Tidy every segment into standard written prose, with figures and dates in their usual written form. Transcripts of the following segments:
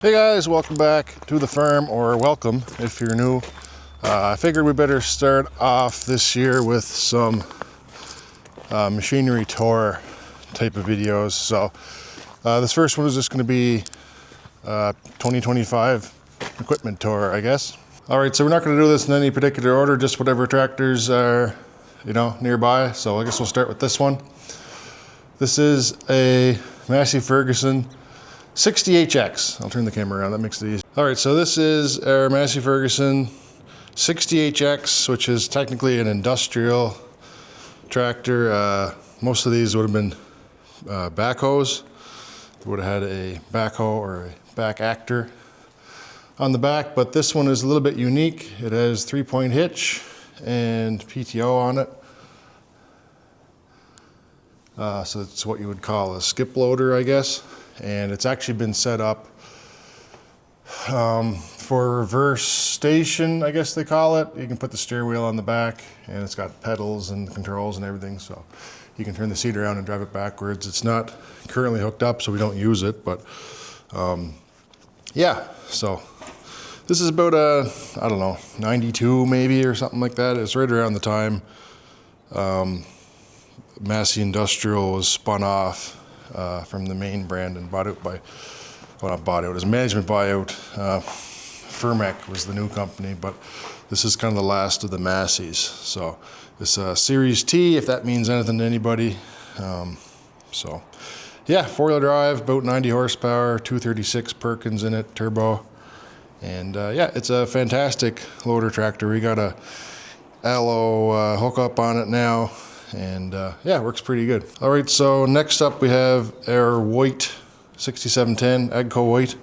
Hey guys, welcome back to the farm, or welcome if you're new. I figured we better start off this year with some machinery tour type of videos. So this first one is just going to be 2025 equipment tour, I guess. All right, so we're not going to do this in any particular order, just whatever tractors are, nearby. So I guess we'll start with this one. This is a Massey Ferguson 60HX. I'll turn the camera around, that makes it easy. All right, so this is our Massey Ferguson 60HX, which is technically an industrial tractor. Most of these would have been backhoes. They would have had a backhoe or a back actor on the back, but this one is a little bit unique. It has 3-point hitch and PTO on it. So it's what you would call a skip loader, I guess. And it's actually been set up for reverse station, I guess they call it. You can put the steering wheel on the back, and it's got pedals and controls and everything, so you can turn the seat around and drive it backwards. It's not currently hooked up, so we don't use it, but yeah, so this is about I don't know, 92 maybe or something like that. It's right around the time Massey Industrial was spun off from the main brand and bought out by, well, not bought out, it was a management buyout. Firmec was the new company, but this is kind of the last of the Masseys. So this Series T, if that means anything to anybody. So yeah, 4-wheel drive, about 90 horsepower, 236 Perkins in it, turbo. And yeah, it's a fantastic loader tractor. We got a allo hookup on it now. And yeah, it works pretty good. All right, so next up we have our white 6710 Agco white.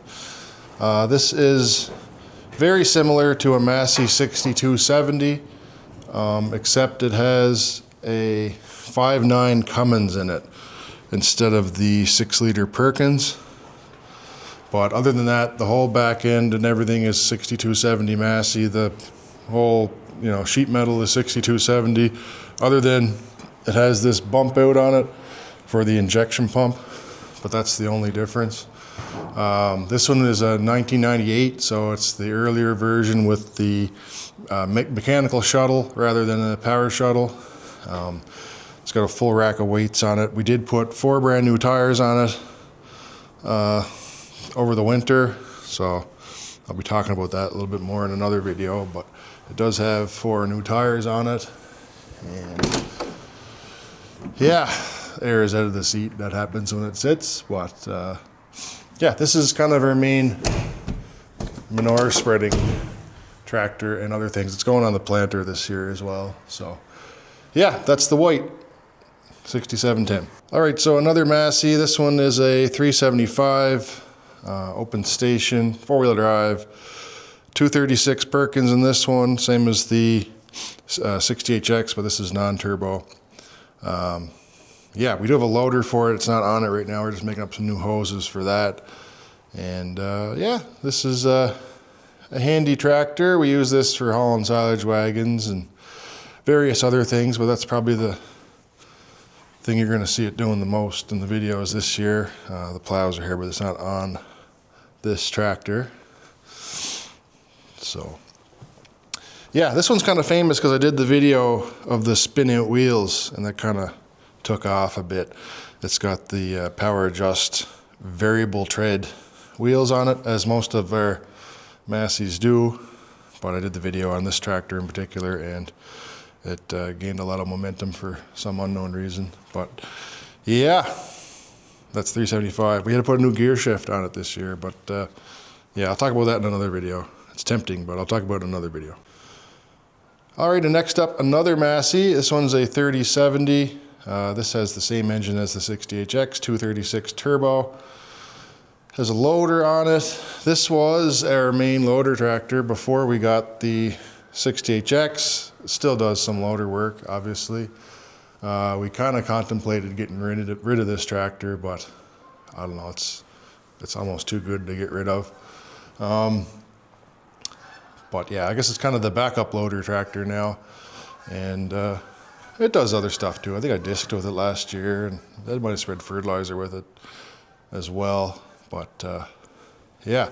This is very similar to a Massey 6270, except it has a 5.9 Cummins in it instead of the 6-liter Perkins. But other than that, the whole back end and everything is 6270 Massey. The whole sheet metal is 6270, other than it has this bump out on it for the injection pump, but that's the only difference. This one is a 1998, so it's the earlier version with the mechanical shuttle rather than a power shuttle. It's got a full rack of weights on it. We did put 4 brand new tires on it over the winter, so I'll be talking about that a little bit more in another video, but it does have 4 new tires on it. And yeah, air is out of the seat. That happens when it sits, but yeah, this is kind of our main manure spreading tractor and other things. It's going on the planter this year as well. So yeah, that's the white 6710. All right, so another Massey. This one is a 375 open station, 4-wheel drive, 236 Perkins in this one, same as the 60HX, but this is non-turbo. Yeah, we do have a loader for it. It's not on it right now. We're just making up some new hoses for that. And yeah, this is a handy tractor. We use this for hauling silage wagons and various other things, but that's probably the thing you're going to see it doing the most in the videos this year. The plows are here, but it's not on this tractor. So yeah, this one's kind of famous because I did the video of the spin out wheels, and that kind of took off a bit. It's got the power adjust variable tread wheels on it, as most of our Masseys do, but I did the video on this tractor in particular, and it gained a lot of momentum for some unknown reason. But yeah, that's 375. We had to put a new gear shift on it this year, but yeah, I'll talk about that in another video. It's tempting, but I'll talk about it in another video. All right, and next up, another Massey. This one's a 3070. This has the same engine as the 60HX, 236 turbo. Has a loader on it. This was our main loader tractor before we got the 60HX. It still does some loader work, obviously. We kind of contemplated getting rid of this tractor, but I don't know, it's almost too good to get rid of. But yeah, I guess it's kind of the backup loader tractor now. And it does other stuff too. I think I disked with it last year, and I might have spread fertilizer with it as well. But yeah,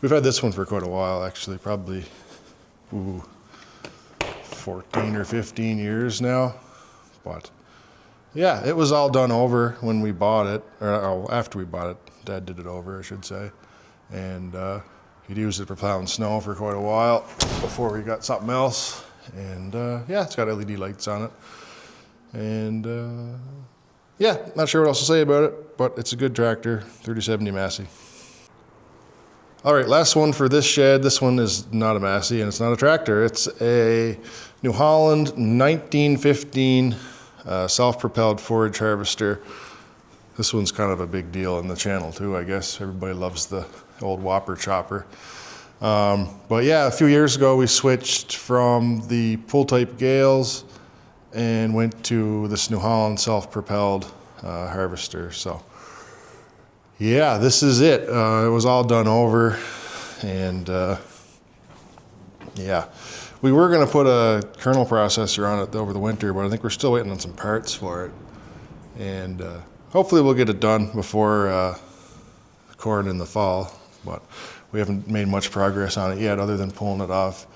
we've had this one for quite a while, actually, probably 14 or 15 years now. But yeah, it was all done over when we bought it, or after we bought it. Dad did it over, I should say. And he'd used it for plowing snow for quite a while before we got something else. And yeah, it's got LED lights on it. And yeah, not sure what else to say about it, but it's a good tractor, 3070 Massey. All right, last one for this shed. This one is not a Massey and it's not a tractor. It's a New Holland 1915 self-propelled forage harvester. This one's kind of a big deal in the channel too, I guess. Everybody loves the old Whopper chopper. But yeah, a few years ago we switched from the pull-type Gales and went to this New Holland self-propelled harvester. So yeah, this is it. It was all done over, and yeah, we were going to put a kernel processor on it over the winter, but I think we're still waiting on some parts for it, and hopefully we'll get it done before corn in the fall. But we haven't made much progress on it yet, other than pulling it off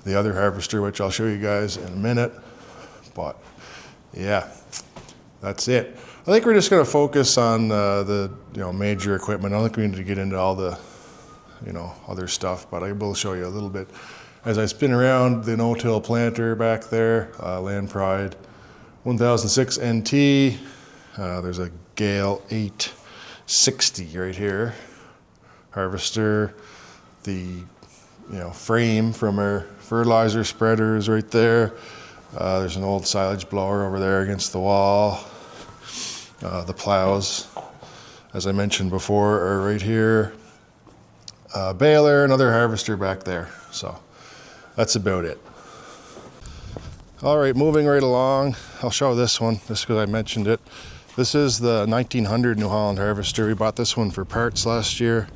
the other harvester, which I'll show you guys in a minute. But yeah, that's it. I think we're just going to focus on the major equipment. I don't think we need to get into all the other stuff, but I will show you a little bit as I spin around the no-till planter back there, Land Pride 1006 NT. There's a Gale 860 right here. Harvester, the frame from our fertilizer spreader is right there. There's an old silage blower over there against the wall. The plows, as I mentioned before, are right here. Baler, another harvester back there. So that's about it. All right, moving right along. I'll show this one just because I mentioned it. This is the 1900 New Holland harvester. We bought this one for parts last year.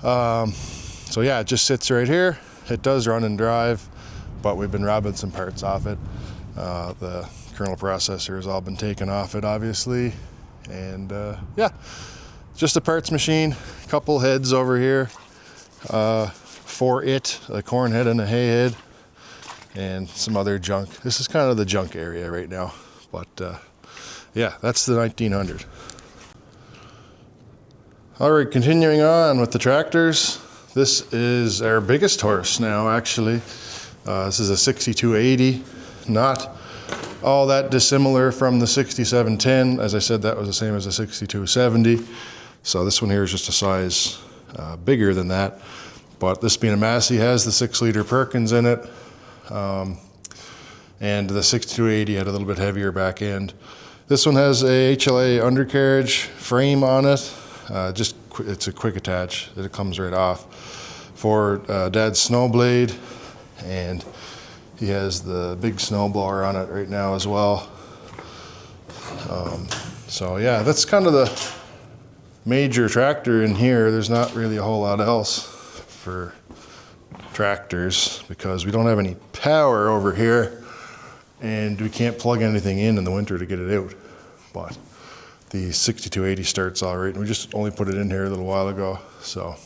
So yeah, it just sits right here. It does run and drive, but we've been robbing some parts off it. The kernel processor has all been taken off it, obviously, and yeah, just a parts machine. Couple heads over here for it, a corn head and a hay head, and some other junk. This is kind of the junk area right now, but yeah, that's the 1900. All right, continuing on with the tractors. This is our biggest horse now, actually. This is a 6280, not all that dissimilar from the 6710. As I said, that was the same as the 6270. So this one here is just a size bigger than that. But this being a Massey has the 6-liter Perkins in it. And the 6280 had a little bit heavier back end. This one has a HLA undercarriage frame on it. It's a quick attach. It comes right off for Dad's snow blade, and he has the big snow blower on it right now as well. So yeah, that's kind of the major tractor in here. There's not really a whole lot else for tractors because we don't have any power over here, and we can't plug anything in the winter to get it out. But the 6280 starts all right, and we just only put it in here a little while ago. So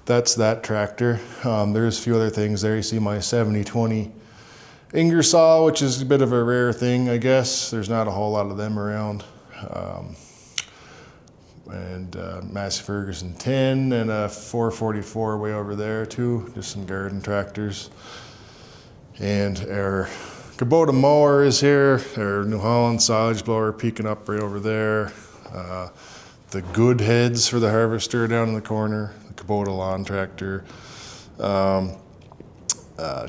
that's that tractor. There's a few other things there. You see my 7020 Ingersoll, which is a bit of a rare thing, I guess. There's not a whole lot of them around. And Massey Ferguson 10 and a 444 way over there too. Just some garden tractors. And our Kubota mower is here. Our New Holland silage blower peeking up right over there. The good heads for the harvester down in the corner. The Kubota lawn tractor.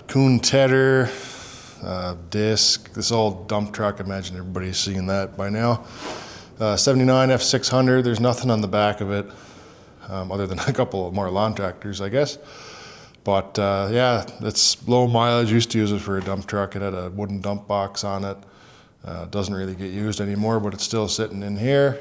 Kuhn Tedder. Disc. This old dump truck. I imagine everybody's seen that by now. 79 F600. There's nothing on the back of it other than a couple of more lawn tractors, I guess. But yeah, it's low mileage. Used to use it for a dump truck. It had a wooden dump box on it. Doesn't really get used anymore, but it's still sitting in here.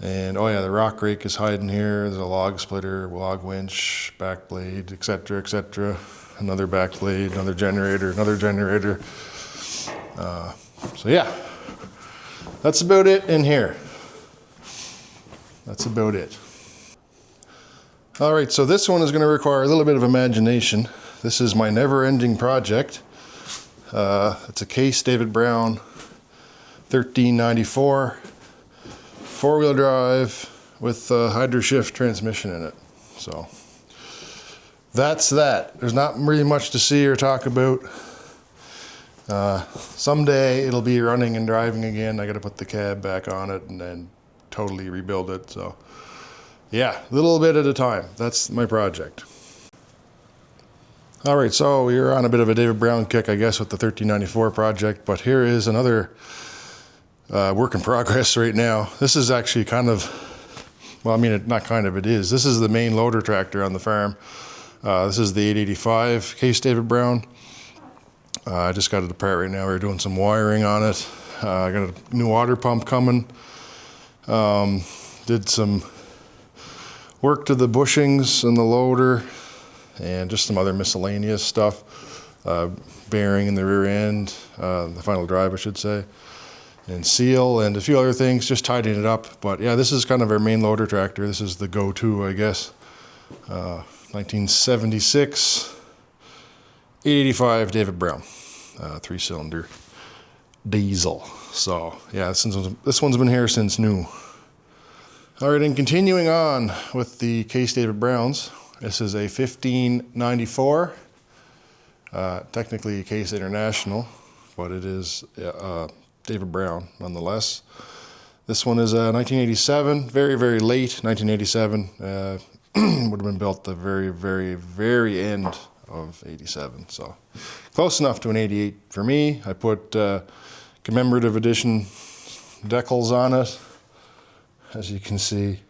And oh yeah, the rock rake is hiding here. There's a log splitter, log winch, back blade, etc., etc. Another back blade, another generator, another generator. So yeah, that's about it in here. That's about it. All right, so this one is going to require a little bit of imagination. This is my never-ending project. It's a Case David Brown 1394 four-wheel drive with a hydro shift transmission in it. So that's that. There's not really much to see or talk about. Someday it'll be running and driving again. I got to put the cab back on it and then totally rebuild it. So yeah, a little bit at a time. That's my project. All right, so we're on a bit of a David Brown kick, I guess, with the 1394 project, but here is another work in progress right now. This is actually kind of, well, I mean, not kind of, it is. This is the main loader tractor on the farm. This is the 885 Case David Brown. I just got it apart right now. We're doing some wiring on it. I got a new water pump coming. Did some work to the bushings and the loader and just some other miscellaneous stuff. Bearing in the rear end, the final drive, I should say, and seal and a few other things, just tidying it up. But yeah, this is kind of our main loader tractor. This is the go-to, I guess. 1976 885 David Brown, 3-cylinder diesel. So yeah, this one's been here since new. All right, and continuing on with the Case David Browns, this is a 1594, technically a Case International, but it is David Brown nonetheless. This one is 1987, very, very late 1987. Would have been built the very, very, very end of 87. So close enough to an 88 for me. I put commemorative edition decals on it, as you can see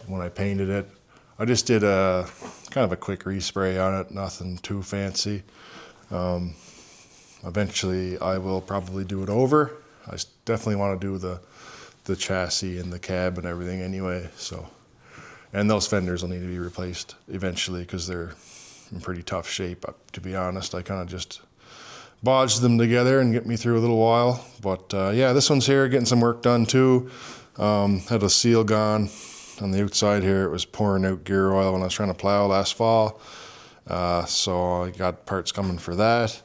when I painted it. I just did a kind of a quick respray on it, nothing too fancy. Eventually I will probably do it over. I definitely want to do the chassis and the cab and everything anyway. So, and those fenders will need to be replaced eventually because they're in pretty tough shape, to be honest. I kind of just bodged them together and get me through a little while. But yeah, this one's here getting some work done too. Had a seal gone on the outside here. It was pouring out gear oil when I was trying to plow last fall. So I got parts coming for that.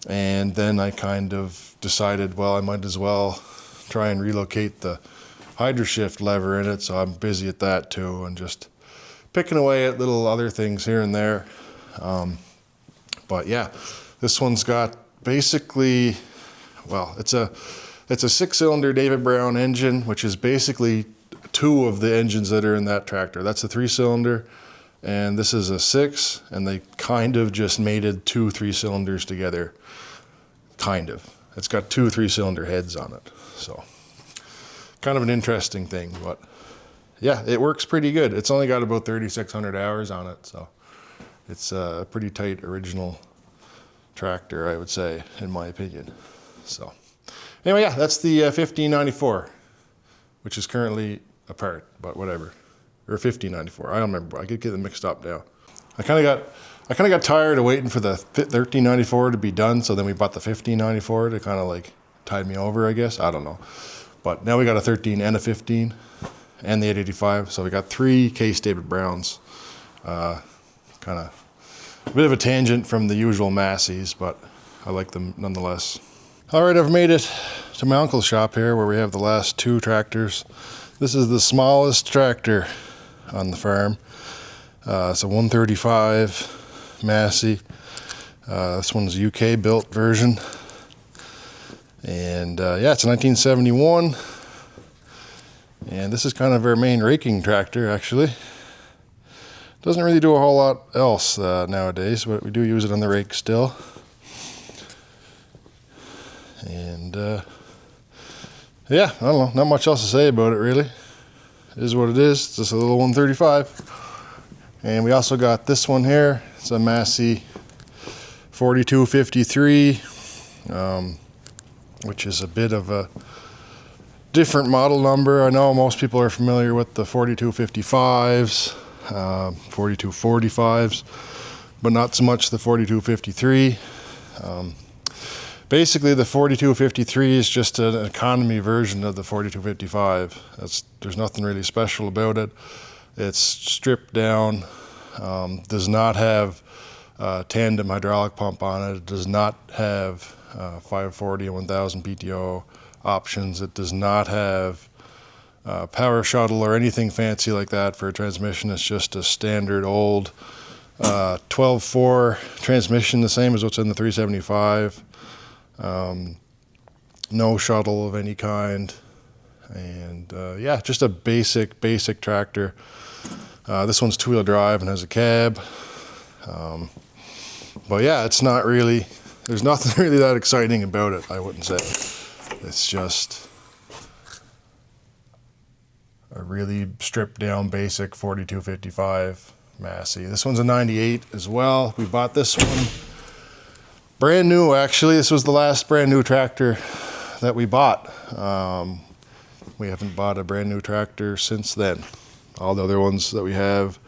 And then I kind of decided, well, I might as well try and relocate the hydro shift lever in it. So I'm busy at that too, and just picking away at little other things here and there. But yeah, this one's got basically, well, it's a 6-cylinder David Brown engine, which is basically two of the engines that are in that tractor. That's a 3-cylinder, and this is a 6, and they kind of just mated 2 3-cylinders together. Kind of. It's got 2 3-cylinder heads on it. So kind of an interesting thing, but yeah, it works pretty good. It's only got about 3,600 hours on it, so it's a pretty tight original tractor, I would say, in my opinion. So anyway, yeah, that's the 1594, which is currently apart, but whatever. Or 1594, I don't remember. I could get them mixed up now. I kind of got tired of waiting for the 1394 to be done, so then we bought the 1594 to kind of like tide me over, I guess. I don't know. But now we got a 13 and a 15 and the 885, so we got 3 Case David Browns. Kind of a bit of a tangent from the usual Masseys, but I like them nonetheless. All right, I've made it to my uncle's shop here where we have the last 2 tractors. This is the smallest tractor on the farm. It's a 135 Massey. This one's a UK built version. And yeah, it's a 1971. And this is kind of our main raking tractor, actually. Doesn't really do a whole lot else nowadays, but we do use it on the rake still. And yeah, I don't know, not much else to say about it really. It is what it is. It's just a little 135. And we also got this one here. It's a Massey 4253, which is a bit of a different model number. I know most people are familiar with the 4255s, 4245s, but not so much the 4253. Basically, the 4253 is just an economy version of the 4255. There's nothing really special about it. It's stripped down, does not have tandem hydraulic pump on it. It does not have 540 and 1000 PTO options. It does not have power shuttle or anything fancy like that for a transmission. It's just a standard old 12-4 transmission, the same as what's in the 375. No shuttle of any kind, and yeah, just a basic tractor. This one's 2-wheel drive and has a cab, but yeah, it's not really, there's nothing really that exciting about it, I wouldn't say. It's just a really stripped down basic 4255 Massey. This one's a 98 as well. We bought this one brand new, actually. This was the last brand new tractor that we bought. We haven't bought a brand new tractor since then. All the other ones that we have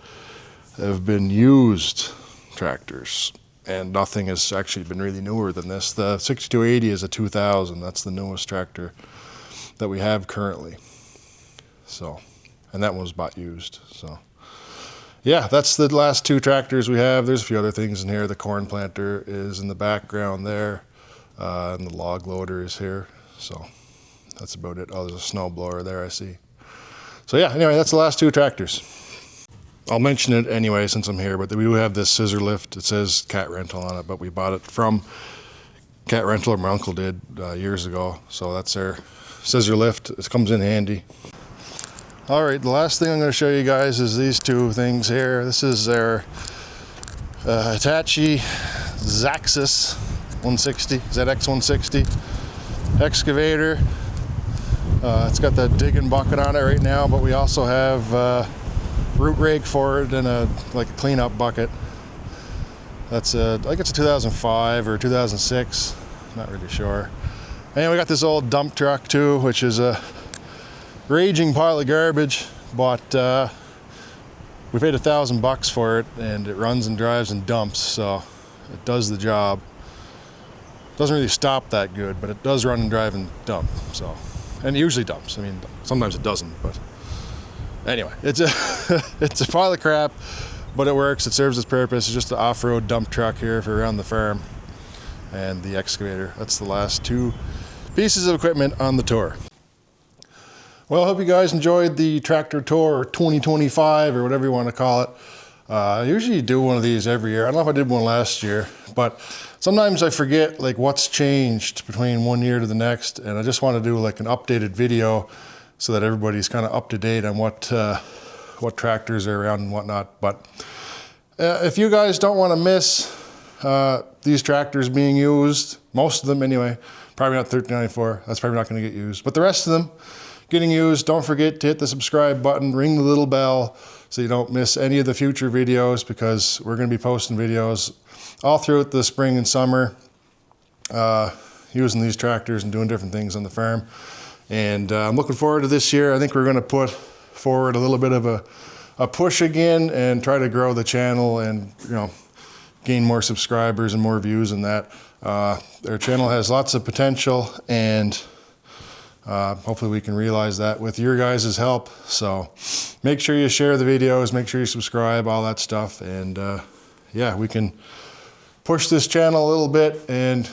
been used tractors, and nothing has actually been really newer than this. The 6280 is a 2000. That's the newest tractor that we have currently. So, and that one was bought used. So yeah, that's the last two tractors we have. There's a few other things in here. The corn planter is in the background there, and the log loader is here. So that's about it. Oh, there's a snow blower there, I see. So yeah, anyway, that's the last two tractors. I'll mention it anyway since I'm here, but we do have this scissor lift. It says Cat Rental on it, but we bought it from Cat Rental, or my uncle did years ago. So that's our scissor lift. It comes in handy. All right, the last thing I'm going to show you guys is these two things here. This is their Hitachi ZX 160 excavator. It's got the digging bucket on it right now, but we also have root rake for it and a cleanup bucket. That's I think it's a 2005 or 2006, not really sure. And we got this old dump truck too, which is a raging pile of garbage, but we paid $1,000 for it, and it runs and drives and dumps, so it does the job. Doesn't really stop that good, but it does run and drive and dump. So, and it usually dumps. I mean, sometimes it doesn't, but anyway, it's a it's a pile of crap, but it works. It serves its purpose. It's just an off-road dump truck here for around the farm, and the excavator. That's the last two pieces of equipment on the tour. Well, I hope you guys enjoyed the tractor tour 2025 or whatever you want to call it. I usually do one of these every year. I don't know if I did one last year, but sometimes I forget what's changed between one year to the next, and I just want to do an updated video so that everybody's kind of up to date on what tractors are around and whatnot. But if you guys don't want to miss these tractors being used, most of them anyway, probably not 1394, that's probably not going to get used, but the rest of them getting used, don't forget to hit the subscribe button, ring the little bell so you don't miss any of the future videos, because we're going to be posting videos all throughout the spring and summer using these tractors and doing different things on the farm. And I'm looking forward to this year. I think we're going to put forward a little bit of a push again and try to grow the channel and gain more subscribers and more views and that. Our channel has lots of potential, and hopefully we can realize that with your guys' help. So make sure you share the videos, make sure you subscribe, all that stuff. And yeah, we can push this channel a little bit and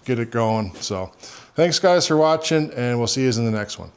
get it going. So thanks guys for watching, and we'll see you in the next one.